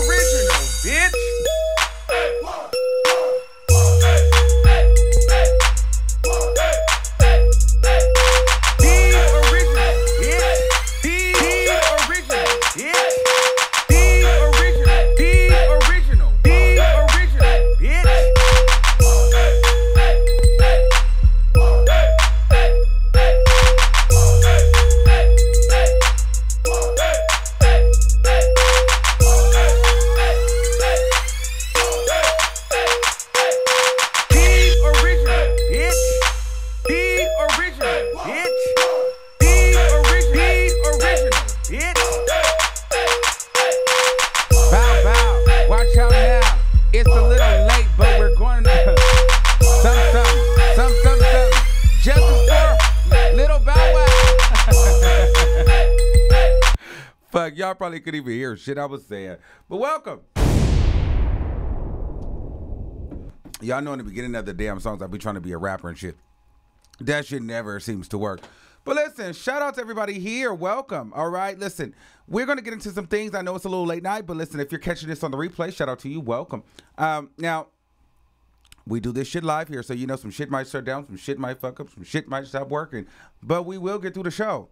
original, bitch. Y'all probably couldn't even hear shit I was saying, but welcome. Y'all know in the beginning of the damn songs I be trying to be a rapper and shit. That shit never seems to work. But listen, shout out to everybody here. Welcome. All right, listen, we're gonna get into some things. I know it's a little late night, but listen, if you're catching this on the replay, shout out to you. Welcome. Now, we do this shit live here, so you know some shit might shut down, some shit might fuck up, some shit might stop working, but we will get through the show.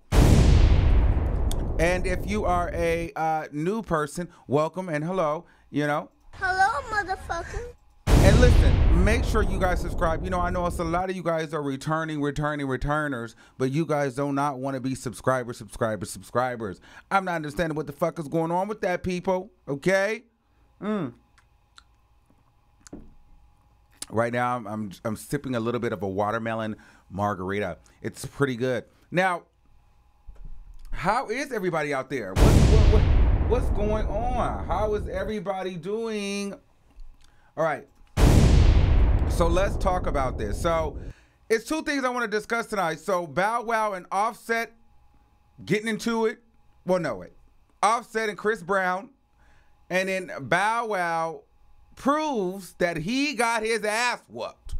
And if you are a new person, welcome and hello, you know. Hello, motherfucker. And listen, make sure you guys subscribe. You know, I know it's a lot of you guys are returners, but you guys do not want to be subscribers. I'm not understanding what the fuck is going on with that, people, okay? Right now, I'm sipping a little bit of a watermelon margarita. It's pretty good. Now, how is everybody out there? What's going on? How is everybody doing? All right. So let's talk about this. So it's two things I want to discuss tonight. So Bow Wow and Offset getting into it. Well, no, wait. Offset and Chris Brown. And then Bow Wow proves that he got his ass whooped.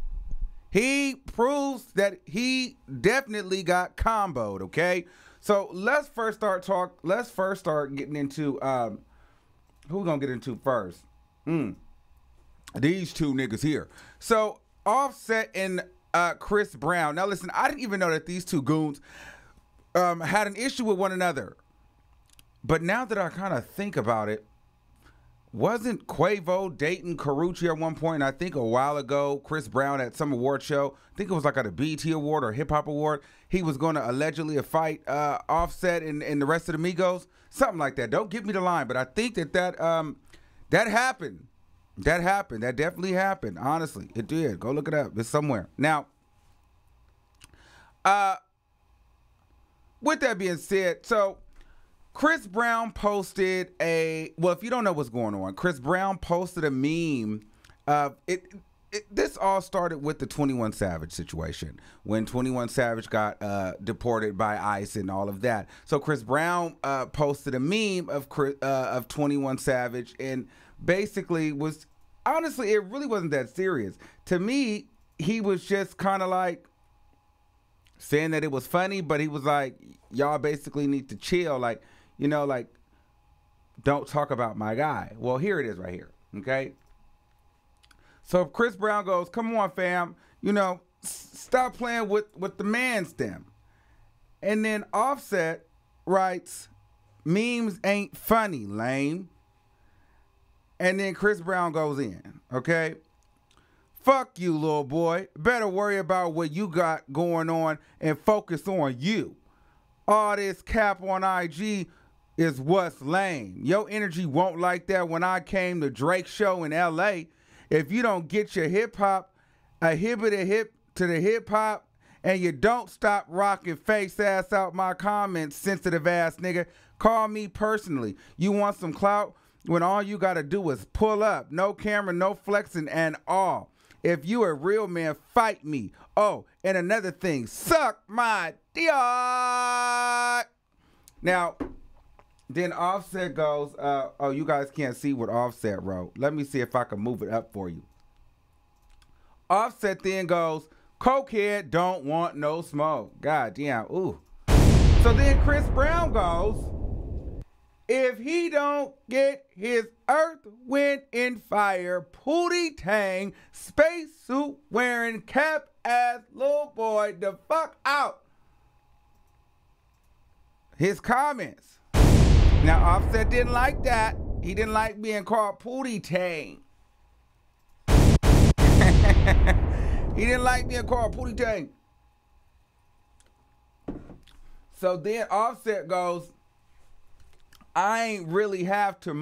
He proves that he definitely got comboed, okay? So let's first start getting into who we gonna get into first? These two niggas here. So Offset and Chris Brown. Now listen, I didn't even know that these two goons had an issue with one another. But now that I kind of think about it, wasn't Quavo dating Karrueche at one point? I think a while ago, Chris Brown at some award show, I think it was like at a BET award or hip hop award, he was going to allegedly fight Offset and the rest of the Migos, something like that. Don't give me the line, but I think that happened. That happened. That definitely happened. Honestly, it did. Go look it up. It's somewhere. Now, with that being said, so Chris Brown posted well, if you don't know what's going on, Chris Brown posted a meme. This all started with the 21 Savage situation, when 21 Savage got deported by ICE and all of that. So Chris Brown posted a meme of 21 Savage, and basically was, honestly, it really wasn't that serious. To me, he was just kind of like saying that it was funny, but he was like, y'all basically need to chill. Like, you know, like, don't talk about my guy. Well, here it is right here, okay? So Chris Brown goes, come on, fam, you know, stop playing with the man's them. And then Offset writes, memes ain't funny, lame. And then Chris Brown goes in, okay? Fuck you, little boy. Better worry about what you got going on and focus on you. All this cap on IG is what's lame. Your energy won't like that when I came to Drake's show in LA. If you don't get your hip-hop, a hip to the hip-hop, and you don't stop rocking face ass out my comments, sensitive ass nigga, call me personally. You want some clout when all you gotta do is pull up. No camera, no flexing, and all. If you a real man, fight me. Oh, and another thing, suck my dick. Now, then Offset goes, oh, you guys can't see what Offset wrote. Let me see if I can move it up for you. Offset then goes, cokehead don't want no smoke. God damn, ooh. So then Chris Brown goes, If he don't get his earth, wind, and fire, Pootie Tang, spacesuit wearing, cap ass little boy, the fuck out. His comments. Now, Offset didn't like that. He didn't like being called Pootie Tang. He didn't like being called Pootie Tang. So then Offset goes, I ain't really have to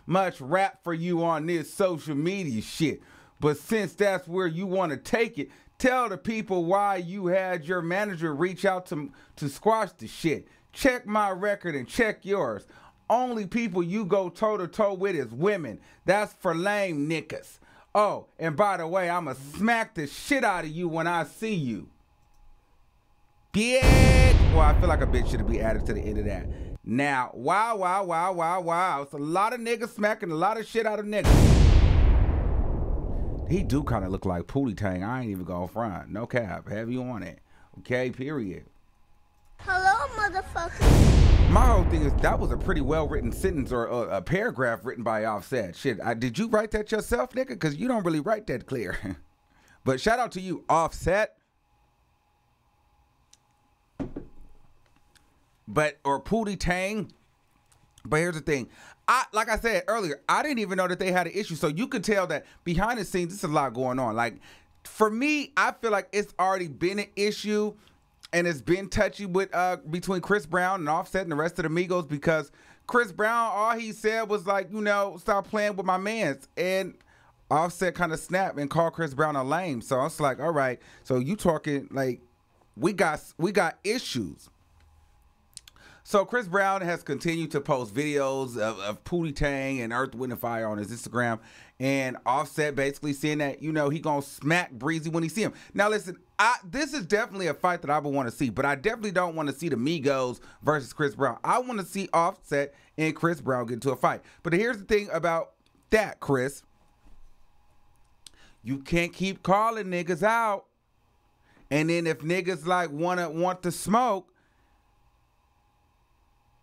much rap for you on this social media shit. But since that's where you want to take it, tell the people why you had your manager reach out to squash the shit. Check my record and check yours. Only people you go toe-to-toe with is women. That's for lame niggas. Oh, and by the way, I'ma smack the shit out of you when I see you. Bitch. Well, I feel like a bitch should be added to the end of that. Now, wow. It's a lot of niggas smacking a lot of shit out of niggas. He do kind of look like Pootie Tang. I ain't even gonna front. No cap. Have you on it. Okay, period. Hello, motherfucker. My whole thing is that was a pretty well-written sentence or a paragraph written by Offset. Shit, did you write that yourself, nigga? Because you don't really write that clear. But shout out to you, Offset. Or Pootie Tang. But here's the thing. Like I said earlier, I didn't even know that they had an issue. So you could tell that behind the scenes, there's a lot going on. Like, for me, I feel like it's already been an issue and it's been touchy with between Chris Brown and Offset and the rest of the Migos, because Chris Brown, all he said was like, stop playing with my mans. And Offset kind of snapped and called Chris Brown a lame. So I was like, all right, so you talking like we got issues. So Chris Brown has continued to post videos of Pootie Tang and Earth, Wind, and Fire on his Instagram. And Offset basically saying that, he gonna smack Breezy when he see him. Now listen, this is definitely a fight that I would want to see, but I definitely don't want to see the Migos versus Chris Brown. I want to see Offset and Chris Brown get into a fight. But here's the thing about that, Chris. You can't keep calling niggas out. And then if niggas like want to smoke,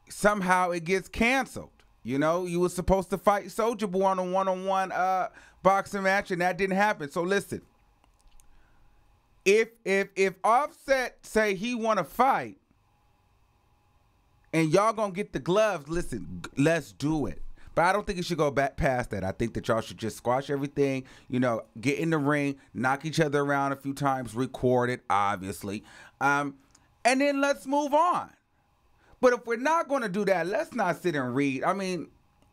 somehow it gets canceled. You were supposed to fight Soulja Boy on a one-on-one boxing match, and that didn't happen. So listen, if Offset say he want to fight, and y'all gonna get the gloves, listen, let's do it. But I don't think it should go back past that. I think that y'all should just squash everything, get in the ring, knock each other around a few times, record it, obviously, and then let's move on. But if we're not going to do that, let's not sit and read. I mean,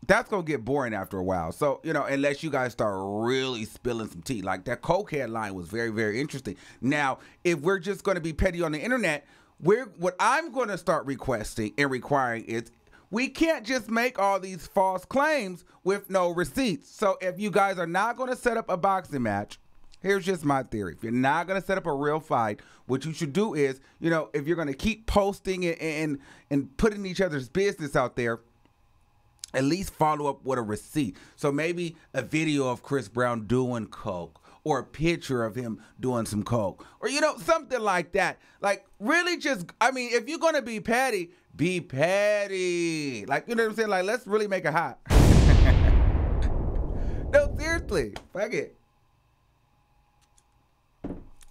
that's going to get boring after a while. So, unless you guys start really spilling some tea. Like that cokehead line was very, very interesting. Now, if we're just going to be petty on the internet, what I'm going to start requesting and requiring is we can't just make all these false claims with no receipts. So if you guys are not going to set up a boxing match, here's just my theory. If you're not going to set up a real fight, what you should do is, if you're going to keep posting and putting each other's business out there, at least follow up with a receipt. So maybe a video of Chris Brown doing coke, or a picture of him doing some coke, or, something like that. Like, really just, if you're going to be petty, be petty. Like, you know what I'm saying? Like, let's really make it hot. No, seriously. Fuck it.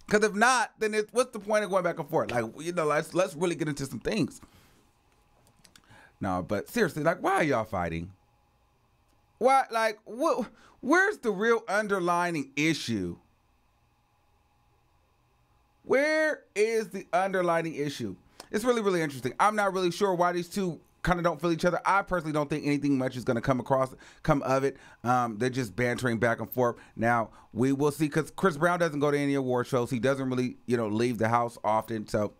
Because if not, then what's the point of going back and forth? Like, let's really get into some things. No, but seriously, like, why are y'all fighting? Why, like, where's the real underlying issue? Where is the underlying issue? It's really, really interesting. I'm not really sure why these two kind of don't feel each other. I personally don't think anything much is going to come of it. They're just bantering back and forth. Now, we will see, because Chris Brown doesn't go to any award shows. He doesn't really, leave the house often. So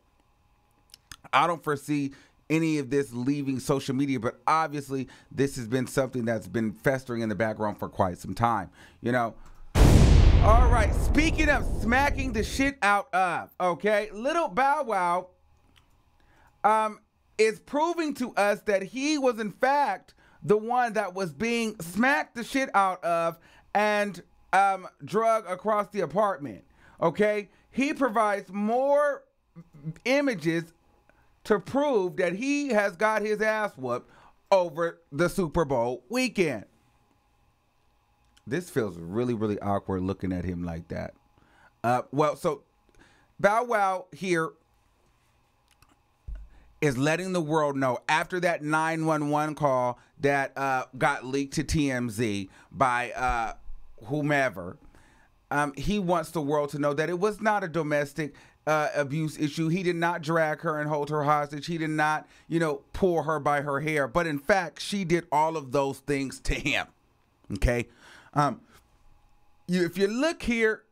I don't foresee any of this leaving social media, but obviously this has been something that's been festering in the background for quite some time, All right, speaking of smacking the shit out of, okay, Little Bow Wow, is proving to us that he was in fact the one that was being smacked the shit out of and drug across the apartment. Okay, he provides more images to prove that he has got his ass whooped over the Super Bowl weekend. This feels really, really awkward looking at him like that. Well, so Bow Wow here is letting the world know after that 911 call that got leaked to TMZ by whomever. He wants the world to know that it was not a domestic abuse issue. He did not drag her and hold her hostage. He did not, pull her by her hair. But in fact, she did all of those things to him. Okay? If you look here,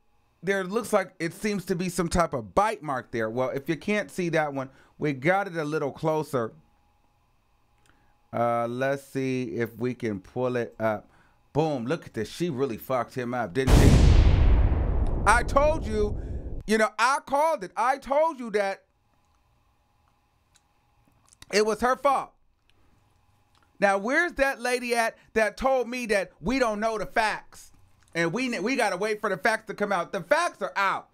there looks like it seems to be some type of bite mark there. Well, if you can't see that one, we got it a little closer. Let's see if we can pull it up. Boom, look at this. She really fucked him up, didn't she? I told you, I called it. I told you that it was her fault. Now, where's that lady at that told me that we don't know the facts? And we got to wait for the facts to come out. The facts are out.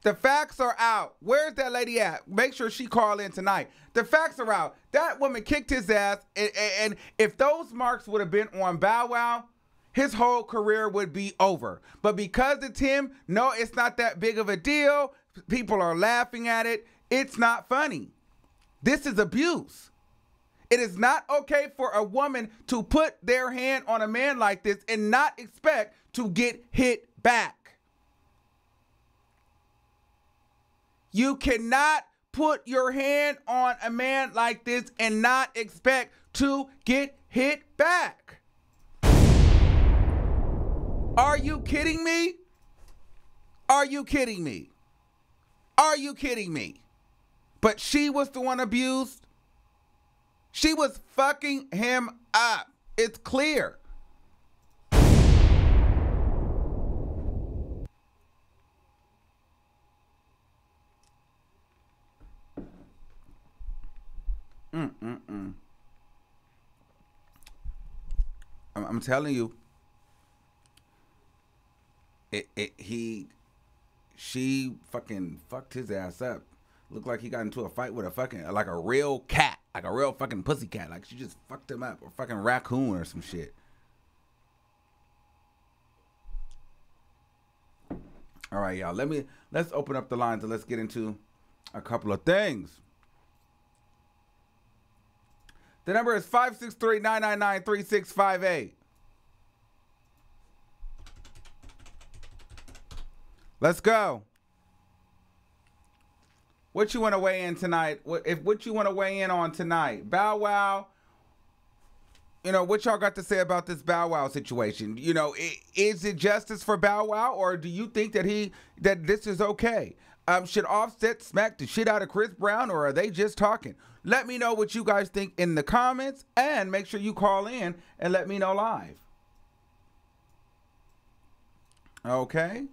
The facts are out. Where's that lady at? Make sure she call in tonight. The facts are out. That woman kicked his ass. And if those marks would have been on Bow Wow, his whole career would be over. But because it's him, no, it's not that big of a deal. People are laughing at it. It's not funny. This is abuse. It is not okay for a woman to put their hand on a man like this and not expect to get hit back. You cannot put your hand on a man like this and not expect to get hit back. Are you kidding me? Are you kidding me? Are you kidding me? But she was the one abused. She was fucking him up. It's clear. I'm telling you, she fucking fucked his ass up. Looked like he got into a fight with like a real cat, like a real fucking pussy cat. Like she just fucked him up, or fucking raccoon or some shit. All right, y'all. Let's open up the lines and let's get into a couple of things. The number is 563-999-3658. Let's go. What you want to weigh in tonight? What you want to weigh in on tonight? Bow Wow. What y'all got to say about this Bow Wow situation? Is it justice for Bow Wow, or do you think that this is okay? Should Offset smack the shit out of Chris Brown, or are they just talking? Let me know what you guys think in the comments, and make sure you call in and let me know live. Okay.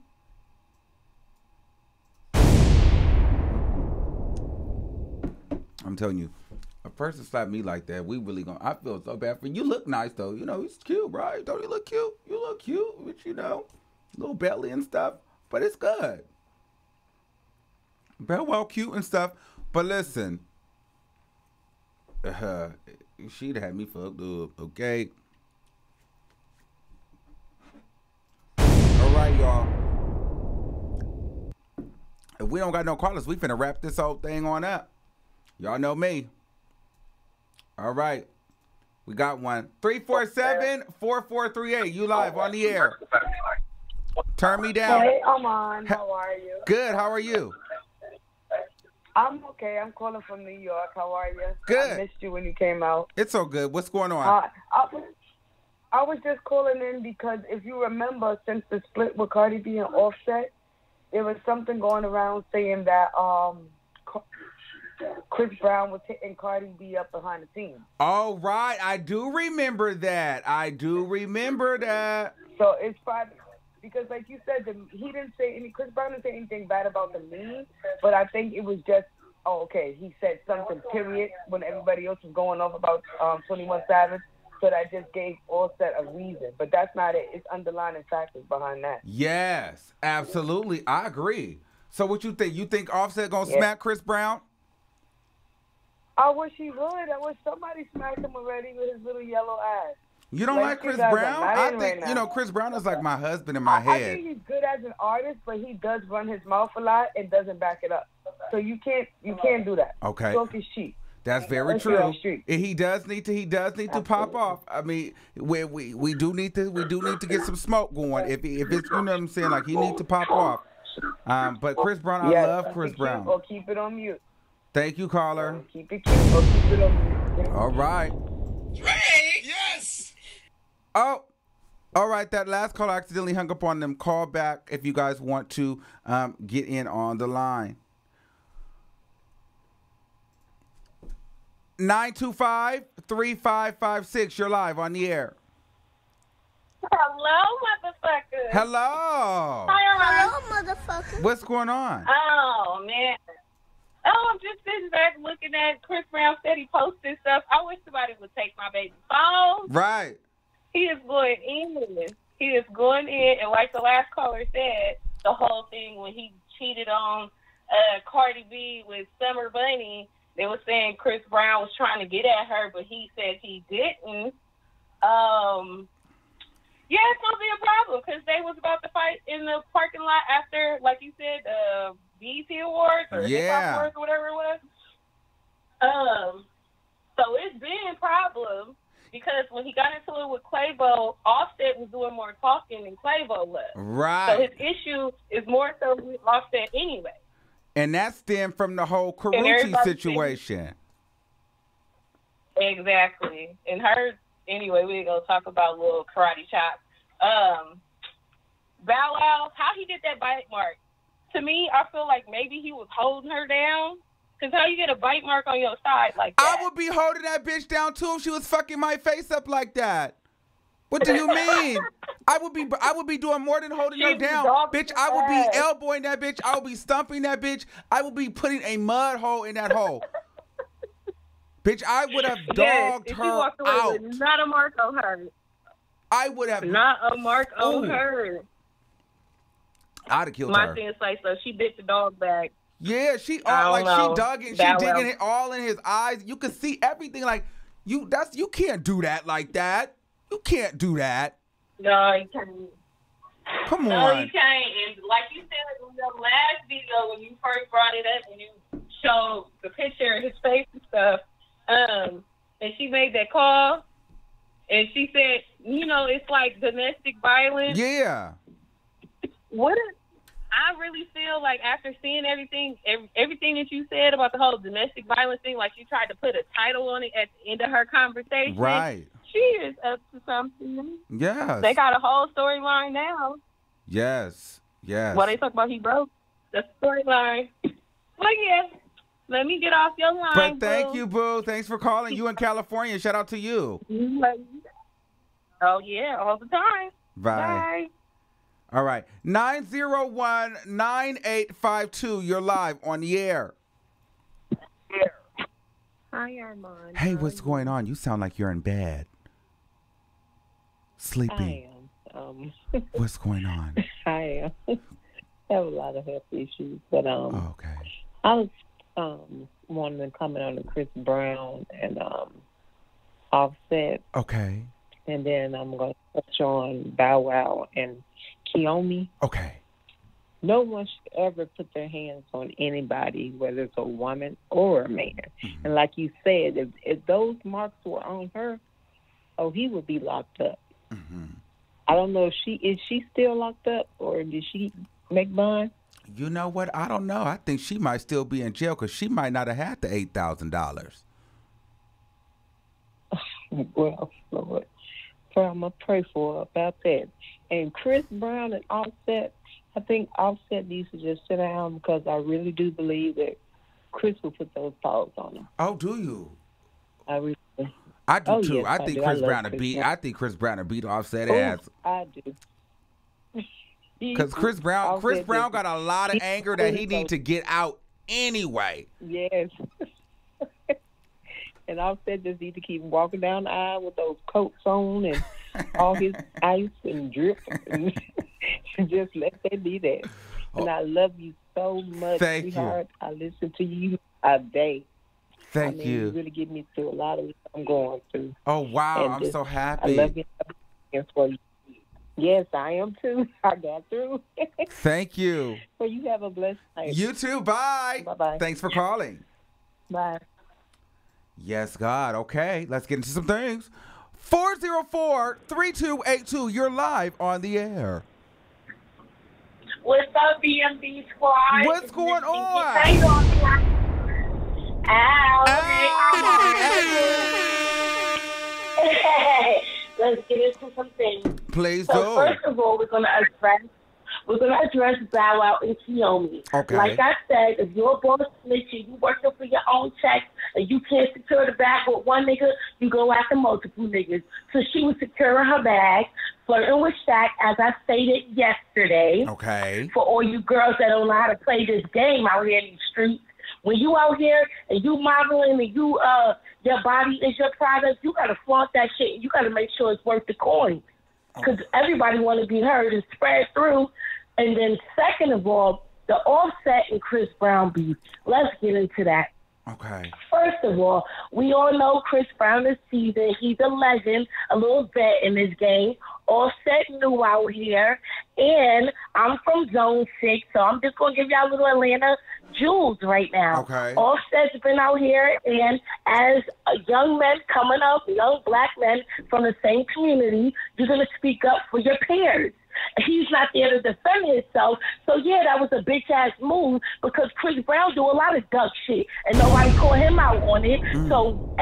I'm telling you, a person slapped me like that, we really I feel so bad for you. You look nice though. He's cute, right? Don't you look cute? You look cute, but little belly and stuff. But it's good. Very well cute and stuff. But listen, she'd had me fucked up, okay? All right, y'all. If we don't got no callers, we finna wrap this whole thing on up. Y'all know me. All right. We got one. 347-4438. You live on the air. Turn me down. Hey, Armon. How are you? Good. How are you? I'm okay. I'm calling from New York. How are you? Good. I missed you when you came out. It's so good. What's going on? I was just calling in because if you remember, since the split with CARDI B and Offset, there was something going around saying that Chris Brown was hitting Cardi B up behind the scenes. Oh, right. I do remember that. So it's probably because, like you said, Chris Brown didn't say anything bad about the meme, but I think it was just, he said something, period, when everybody else was going off about 21 Savage. So that just gave Offset a reason. But that's not it. It's underlying factors behind that. Yes, absolutely. I agree. So what you think? You think Offset gonna smack Chris Brown? I wish he would. I wish somebody smacked him already with his little yellow ass. You don't like Chris Brown? I think, Chris Brown is like my husband in my head. I think he's good as an artist, but he does run his mouth a lot and doesn't back it up. So you can't do that. Okay. Talk is cheap. That's very true. He does need to pop off. I mean, we do need to get some smoke going. If it's, you know what I'm saying, like he needs to pop off. But Chris Brown, I love Chris Brown. Or keep it on mute. Thank you, caller. Keep it cute or keep it on mute. All right. Right? Yes. Oh, all right. That last caller accidentally hung up on them. Call back if you guys want to get in on the line. 925-3556. You're live on the air. Hello, motherfucker. Hello. Hello, motherfucker. What's going on? Oh, man. Oh, I'm just sitting back looking at Chris Brown said he posted stuff. I wish somebody would take my baby's phone. Right. He is going in. He is going in. And like the last caller said, the whole thing when he cheated on Cardi B with Summer Bunny, they were saying Chris Brown was trying to get at her, but he said he didn't. Yeah, it's going to be a problem because they was about to fight in the parking lot after, like you said, BET Awards or Hip Hop Awards or whatever it was. So it's been a problem because when he got into it with Quavo, Offset was doing more talking than Quavo was. Right. So his issue is more so with Offset anyway. And that stemmed from the whole Karuchi situation. Exactly. And her, anyway, we're going to talk about little karate chop. Bow Wow, how he did that bite mark. To me, I feel like maybe he was holding her down. Because how you get a bite mark on your side like that? I would be holding that bitch down, too, if she was fucking my face up like that. What do you mean? I would be doing more than holding her down. Bitch, I would be elbowing that bitch. I would be stumping that bitch. I would be putting a mud hole in that hole. Bitch, I would have dogged her out. Not a mark on her. I would have. Not a mark on her. I'd have killed her. My thing is like, so she bit the dog back. Yeah, she dug it. She digging it all in his eyes. You could see everything. Like you can't do that like that. You can't do that. No, you can't. Come on. No, you can't. And like you said in your last video when you first brought it up and you showed the picture of his face and stuff, and she made that call, and she said, it's like domestic violence. Yeah. I really feel like after seeing everything that you said about the whole domestic violence thing, like you tried to put a title on it at the end of her conversation. Right. She is up to something. Yes. They got a whole storyline now. Yes. Yes. What they talk about, he broke the storyline. Well, yeah. Let me get off your line. But thank you, boo. Thanks for calling. You in California. Shout out to you. Oh, yeah. All the time. Bye. Bye. All right. 901-9852. You're live on the air. Hi, Armon. Hey, what's going on? You sound like you're in bed. Sleeping. I am. What's going on? I am. I have a lot of health issues, but okay. I was wanting to comment on the Chris Brown and Offset. Okay. And then I'm going to touch on Bow Wow and Kiyomi. Okay. No one should ever put their hands on anybody, whether it's a woman or a man. Mm-hmm. And like you said, if those marks were on her, he would be locked up. Mm-hmm. I don't know if is she still locked up or did she make bond? You know what? I don't know. I think she might still be in jail because she might not have had the $8,000. Well, Lord, I'm going to pray for her about that. And Chris Brown and Offset, I think Offset needs to just sit down because I really do believe that Chris will put those paws on him. Oh, do you? I really I do too. Yes, I think Chris Brown will beat Offset ass. I do. Because Chris Brown got a lot of anger that he needs to get out anyway. Yes. And Offset just need to keep walking down the aisle with those coats on and all his ice and drip. And just let that be that. And I love you so much, Thank sweetheart. You. I listen to you a day. Thank you. You really get me through a lot of what I'm going through. Oh, wow. And I'm so happy. I love you for you. Yes, I am too. I got through. Thank you. Well, you have a blessed night. You too. Bye. Bye-bye. Thanks for calling. Bye. Yes, God. Okay, let's get into some things. 404-3282. You're live on the air. What's up, BMB squad? What's going on? How you doing? Ow. Let's get into some things. Please So do. first of all, we're gonna address Bow Wow and Kiyomi. Okay. Like I said, if you're a boss snitcher, you working for your own check, and you can't secure the bag with one nigga, you go after multiple niggas. So she was securing her bag, flirting with Shaq, as I stated yesterday. Okay. For all you girls that don't know how to play this game out here in these streets, when you out here and you modeling and you your body is your product, you gotta flaunt that shit. You gotta make sure it's worth the coin, because everybody want to be heard and spread through. And then second of all, the Offset and Chris Brown beef. Let's get into that. Okay. First of all, we all know Chris Brown this season. He's a legend, a little vet in this game. Offset new out here. And I'm from Zone 6, so I'm just going to give y'all a little Atlanta jewels right now. Okay. Offset's been out here, and as young men coming up, young black men from the same community, you're going to speak up for your peers. He's not there to defend himself. So, yeah, that was a bitch-ass move, because Chris Brown do a lot of duck shit, and nobody called him out on it. So,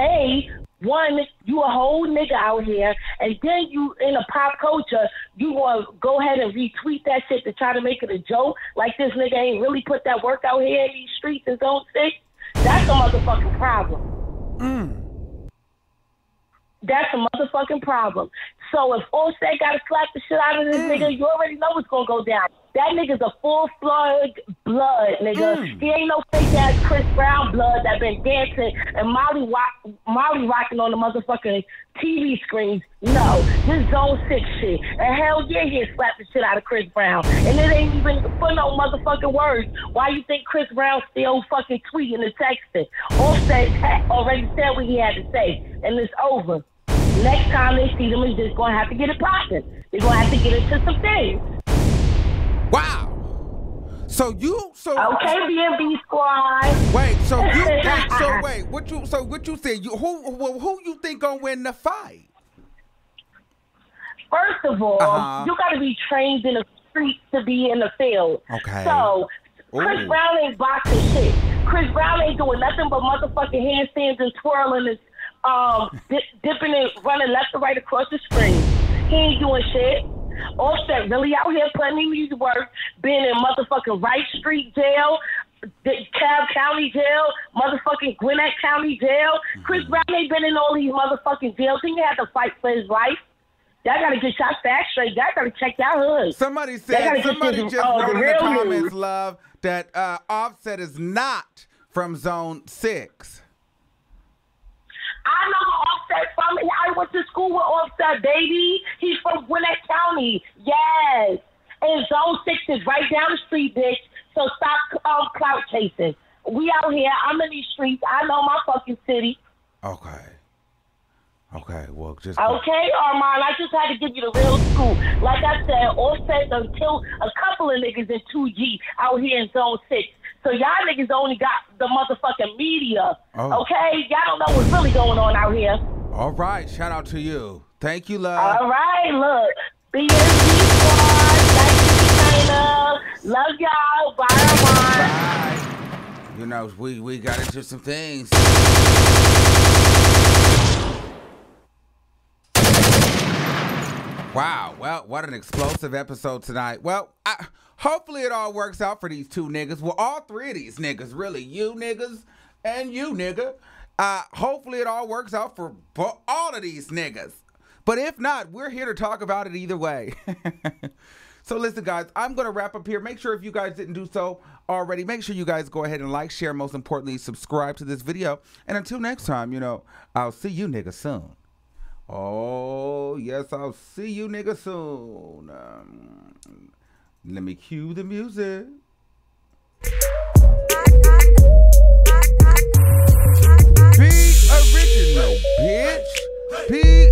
one, you a whole nigga out here, and then you in a pop culture, you want to go ahead and retweet that shit to try to make it a joke, like this nigga ain't really put that work out here in these streets in Zone 6. That's a motherfucking problem. That's a motherfucking problem. So if Offset got to slap the shit out of this nigga, you already know what's going to go down. That nigga's a full-fledged blood, nigga. He ain't no fake-ass Chris Brown blood that been dancing and Molly rocking on the motherfucking TV screens. No, this Zone 6 shit. And hell yeah, he'll slap the shit out of Chris Brown. And it ain't even for no motherfucking words. Why you think Chris Brown still fucking tweeting and texting? Offset already said what he had to say, and it's over. Next time they see them, is just going to have to get it popping. They're going to have to get into some things. Wow. So okay, BNB squad. Wait, what you said? Who you think gonna win the fight? First of all, you got to be trained in the streets to be in the field. Okay. So Chris Brown ain't boxing shit. Chris Brown ain't doing nothing but motherfucking handstands and twirling and dipping and running left and right across the screen. He ain't doing shit. Offset really out here putting in his work, being in motherfucking Wright Street Jail, Cobb County Jail, motherfucking Gwinnett County Jail. Chris Brown ain't been in all these motherfucking jails. He had to fight for his life. Y'all gotta get y'all facts straight. Y'all gotta check y'all hood. Somebody just wrote in the comments, love, that Offset is not from Zone 6. I know Offset from. I went to school with Offset, baby. He's from Gwinnett County. Yes. And Zone 6 is right down the street, bitch. So stop clout chasing. We out here. I'm in these streets. I know my fucking city. Okay, well, just... Okay, Armon, I just had to give you the real scoop. Like I said, Offset done killed a couple of niggas in 2G out here in Zone 6. So y'all niggas only got the motherfucking media. Okay? Y'all don't know what's really going on out here. All right, shout out to you. Thank you, love. All right, look. BNB squad, thank you, China. Love y'all. Bye, Armon. Bye. You know, we got into some things. Wow, well, what an explosive episode tonight. Well, hopefully it all works out for these two niggas. Well, all three of these niggas, really. You niggas and you nigga. Hopefully it all works out for all of these niggas. But if not, we're here to talk about it either way. So listen, guys, I'm going to wrap up here. Make sure if you guys didn't do so already, make sure you guys go ahead and like, share, most importantly, subscribe to this video. And until next time, you know, I'll see you niggas soon. Oh, yes, I'll see you niggas soon. Let me cue the music. original, bitch. P